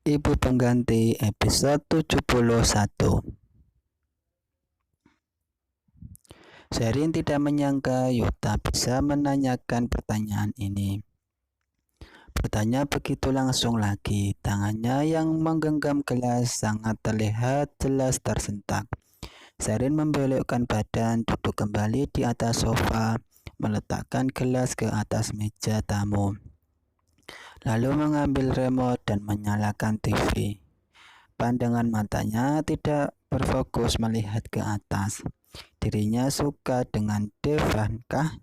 Ibu Pengganti episode 71. Sherin tidak menyangka Yuta bisa menanyakan pertanyaan ini. Bertanya begitu langsung lagi, tangannya yang menggenggam gelas sangat terlihat jelas tersentak. Sherin membelokkan badan, duduk kembali di atas sofa, meletakkan gelas ke atas meja tamu. Lalu mengambil remote dan menyalakan TV. Pandangan matanya tidak berfokus melihat ke atas. Dirinya suka dengan Devan kah?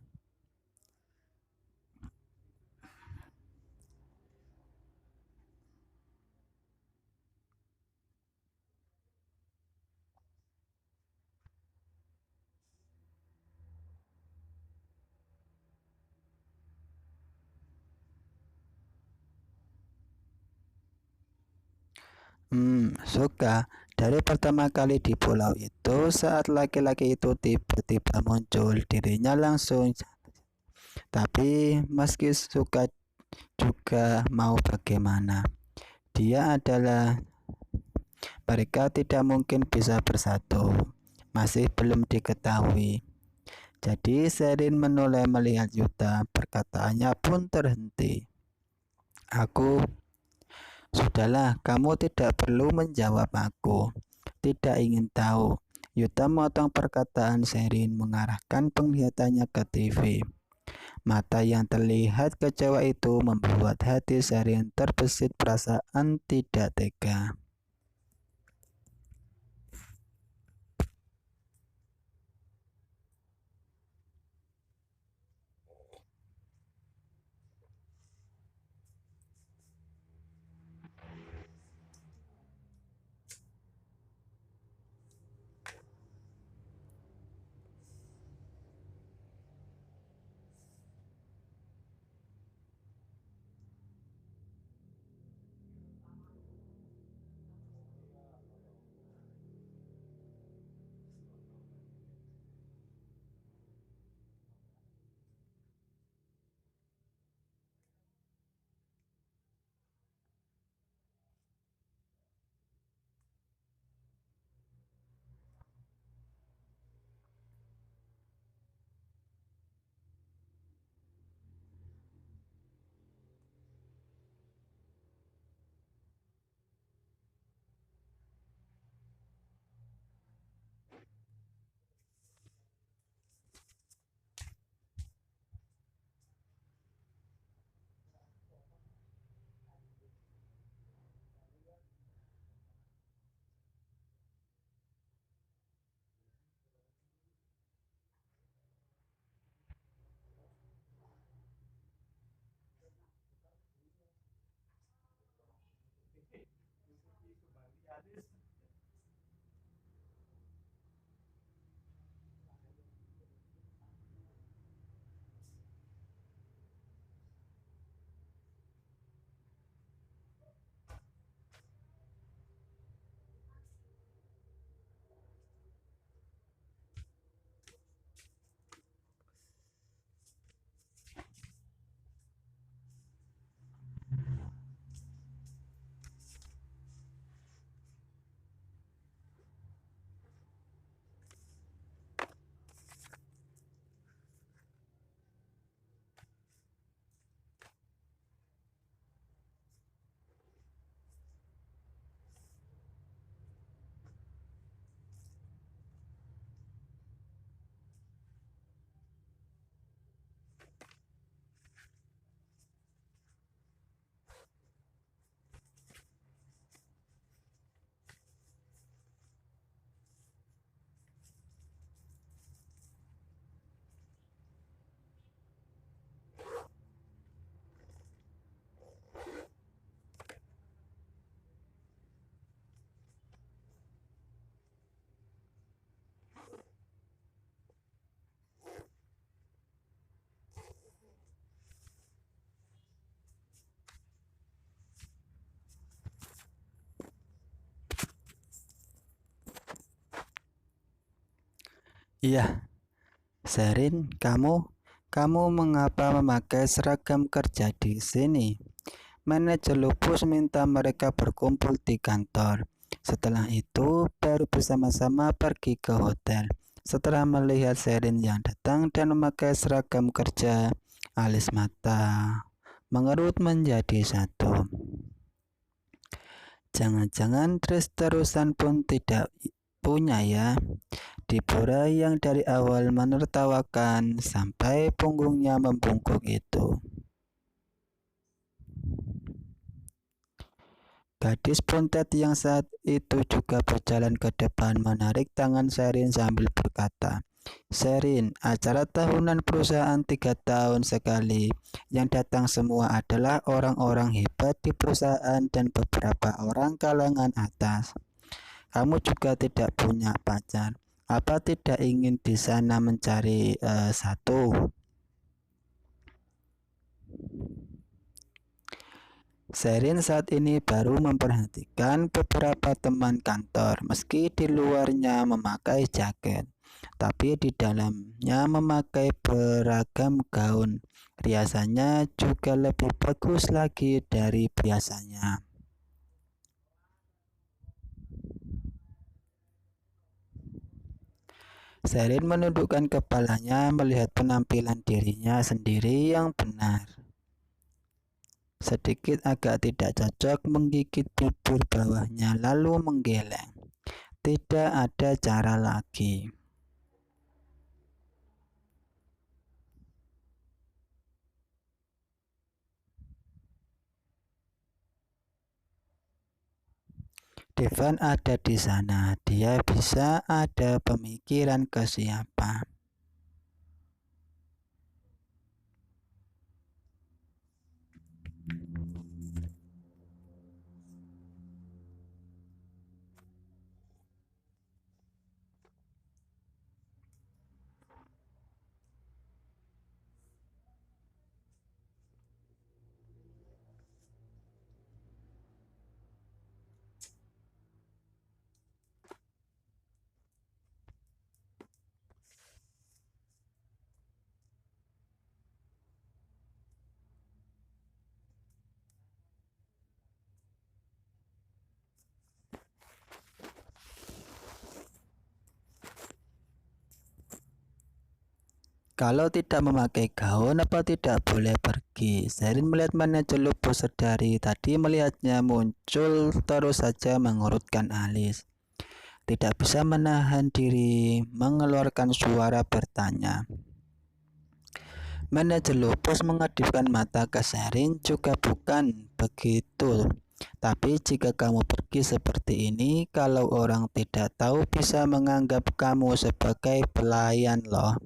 Suka. Dari pertama kali di pulau itu, saat laki-laki itu tiba-tiba muncul, dirinya langsung. Tapi meski suka juga mau bagaimana. Dia adalah mereka tidak mungkin bisa bersatu. Masih belum diketahui. Jadi Sherin mulai melihat Yuta, perkataannya pun terhenti. Sudahlah, kamu tidak perlu menjawab aku. Tidak ingin tahu. Yuta memotong perkataan Sherin mengarahkan penglihatannya ke TV. Mata yang terlihat kecewa itu membuat hati Sherin terbesit perasaan tidak tega. Iya, Sherin, kamu mengapa memakai seragam kerja di sini? Manajer Lupus minta mereka berkumpul di kantor. Setelah itu, baru bersama-sama pergi ke hotel. Setelah melihat Sherin yang datang dan memakai seragam kerja, alis mata mengerut menjadi satu. Jangan-jangan terus-terusan pun tidak punya ya. Deborah yang dari awal menertawakan sampai punggungnya membungkuk itu. Gadis pontet yang saat itu juga berjalan ke depan menarik tangan Sherin sambil berkata, "Sherin, acara tahunan perusahaan 3 tahun sekali. Yang datang semua adalah orang-orang hebat di perusahaan dan beberapa orang kalangan atas. Kamu juga tidak punya pacar. Apa tidak ingin di sana mencari satu?" Sherin saat ini baru memperhatikan beberapa teman kantor, meski di luarnya memakai jaket, tapi di dalamnya memakai beragam gaun. Riasannya juga lebih bagus lagi dari biasanya. Sherin menundukkan kepalanya melihat penampilan dirinya sendiri yang benar. Sedikit agak tidak cocok menggigit bibir bawahnya lalu menggeleng. Tidak ada cara lagi. Devan ada di sana. Dia bisa ada pemikiran ke siapa. Kalau tidak memakai gaun, apa tidak boleh pergi? Sherin melihat manajer Lupus sedari tadi melihatnya muncul terus saja mengurutkan alis. Tidak bisa menahan diri mengeluarkan suara bertanya. Manajer Lupus mengedipkan mata ke Sherin, juga bukan begitu. Tapi jika kamu pergi seperti ini, kalau orang tidak tahu bisa menganggap kamu sebagai pelayan loh.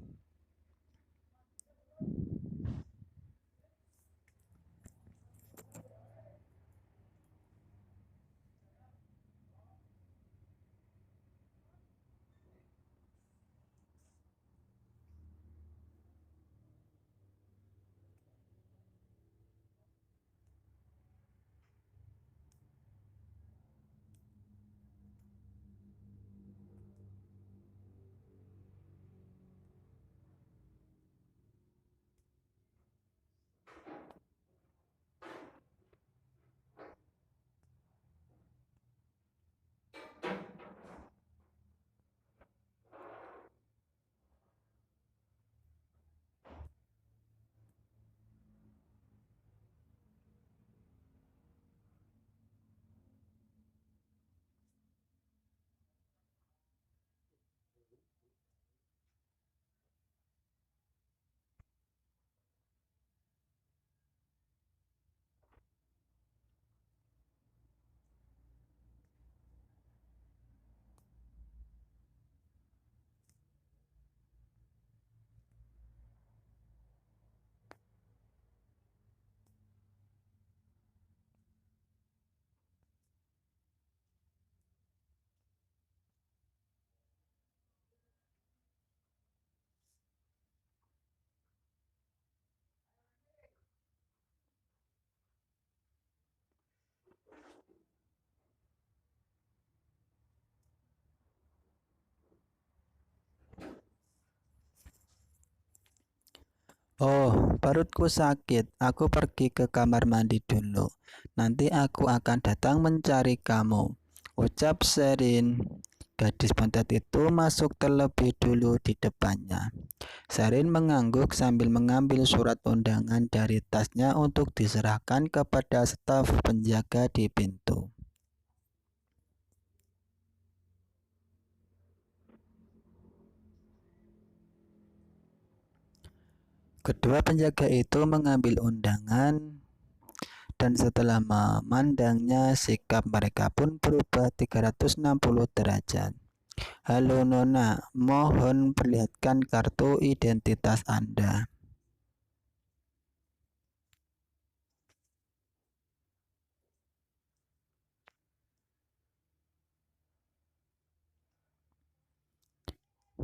Oh, perutku sakit. Aku pergi ke kamar mandi dulu. Nanti aku akan datang mencari kamu, ucap Sherin. Gadis bontot itu masuk terlebih dulu di depannya. Sherin mengangguk sambil mengambil surat undangan dari tasnya untuk diserahkan kepada staf penjaga di pintu. Kedua penjaga itu mengambil undangan dan setelah memandangnya, sikap mereka pun berubah 360 derajat. Halo Nona, mohon perlihatkan kartu identitas Anda.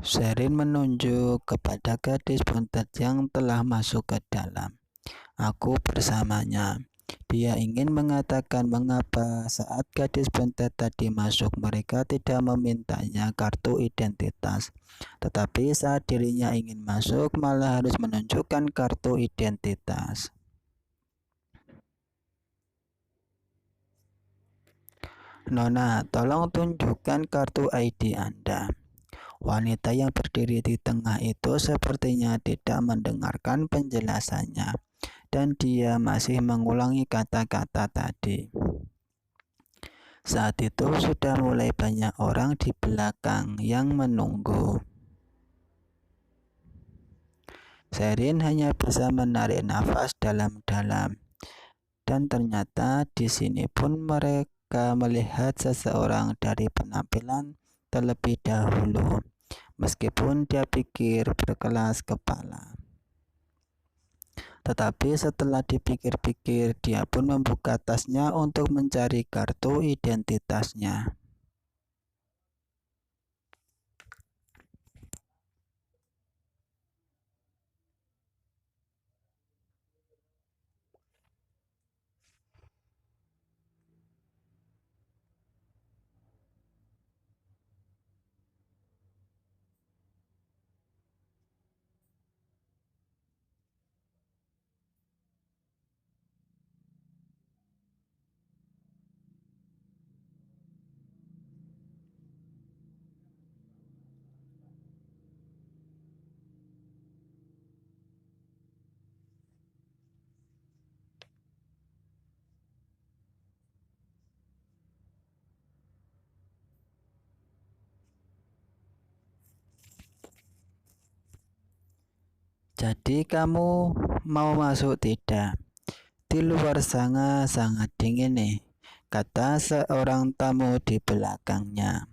Sherin menunjuk kepada gadis bontot yang telah masuk ke dalam. Aku bersamanya. Dia ingin mengatakan mengapa saat gadis bontot tadi masuk mereka tidak memintanya kartu identitas. Tetapi saat dirinya ingin masuk malah harus menunjukkan kartu identitas. Nona, tolong tunjukkan kartu ID Anda. Wanita yang berdiri di tengah itu sepertinya tidak mendengarkan penjelasannya, dan dia masih mengulangi kata-kata tadi. Saat itu sudah mulai banyak orang di belakang yang menunggu. Sherin hanya bisa menarik nafas dalam-dalam, dan ternyata di sini pun mereka melihat seseorang dari penampilan terlebih dahulu, meskipun dia pikir berkelas kepala. Tetapi setelah dipikir-pikir, dia pun membuka tasnya untuk mencari kartu identitasnya. Jadi kamu mau masuk tidak? Di luar sana sangat dingin nih, kata seorang tamu di belakangnya.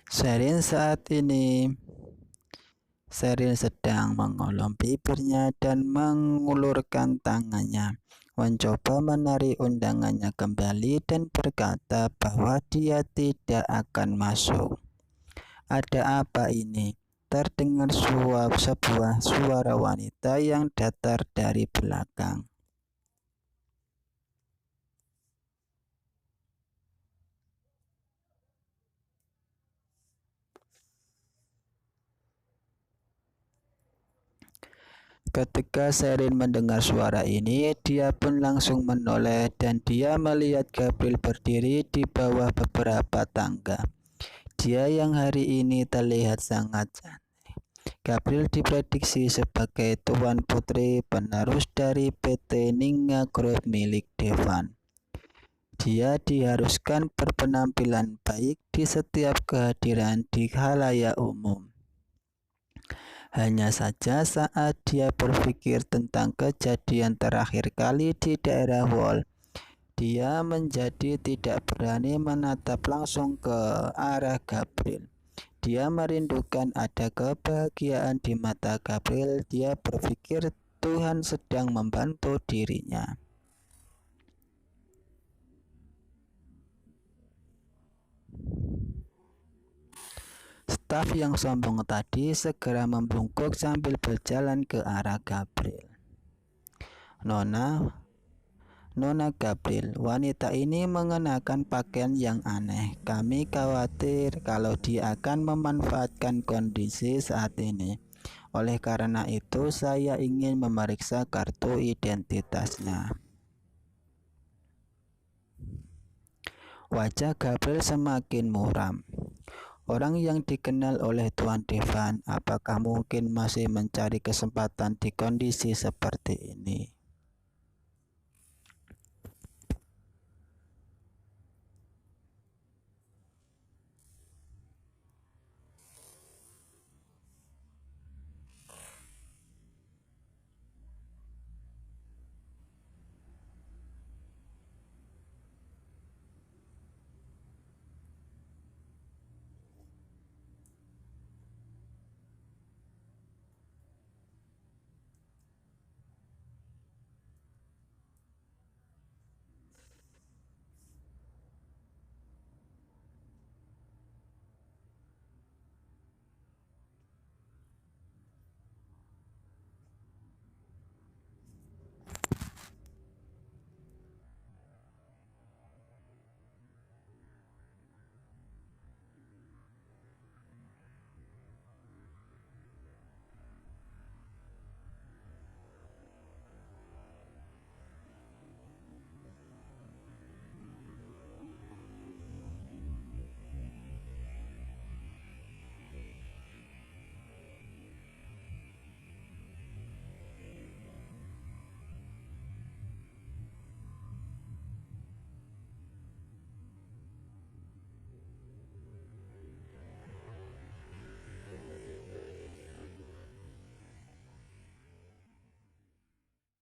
Sherin sedang mengulum bibirnya dan mengulurkan tangannya, mencoba menarik undangannya kembali dan berkata bahwa dia tidak akan masuk. Ada apa ini? Terdengar sebuah suara wanita yang datar dari belakang. Ketika Sherin mendengar suara ini, dia pun langsung menoleh dan dia melihat Gabriel berdiri di bawah beberapa tangga. Dia yang hari ini terlihat sangat cantik. Gabriel diprediksi sebagai Tuan Putri penerus dari PT Ninga Group milik Devan. Dia diharuskan berpenampilan baik di setiap kehadiran di khalayak umum. Hanya saja saat dia berpikir tentang kejadian terakhir kali di daerah Wall, dia menjadi tidak berani menatap langsung ke arah Gabriel. Dia merindukan ada kebahagiaan di mata Gabriel. Dia berpikir Tuhan sedang membantu dirinya. Staf yang sombong tadi segera membungkuk sambil berjalan ke arah Gabriel. Nona, Nona Gabriel, wanita ini mengenakan pakaian yang aneh. Kami khawatir kalau dia akan memanfaatkan kondisi saat ini. Oleh karena itu, saya ingin memeriksa kartu identitasnya. Wajah Gabriel semakin muram. Orang yang dikenal oleh Tuan Devan, apakah mungkin masih mencari kesempatan di kondisi seperti ini?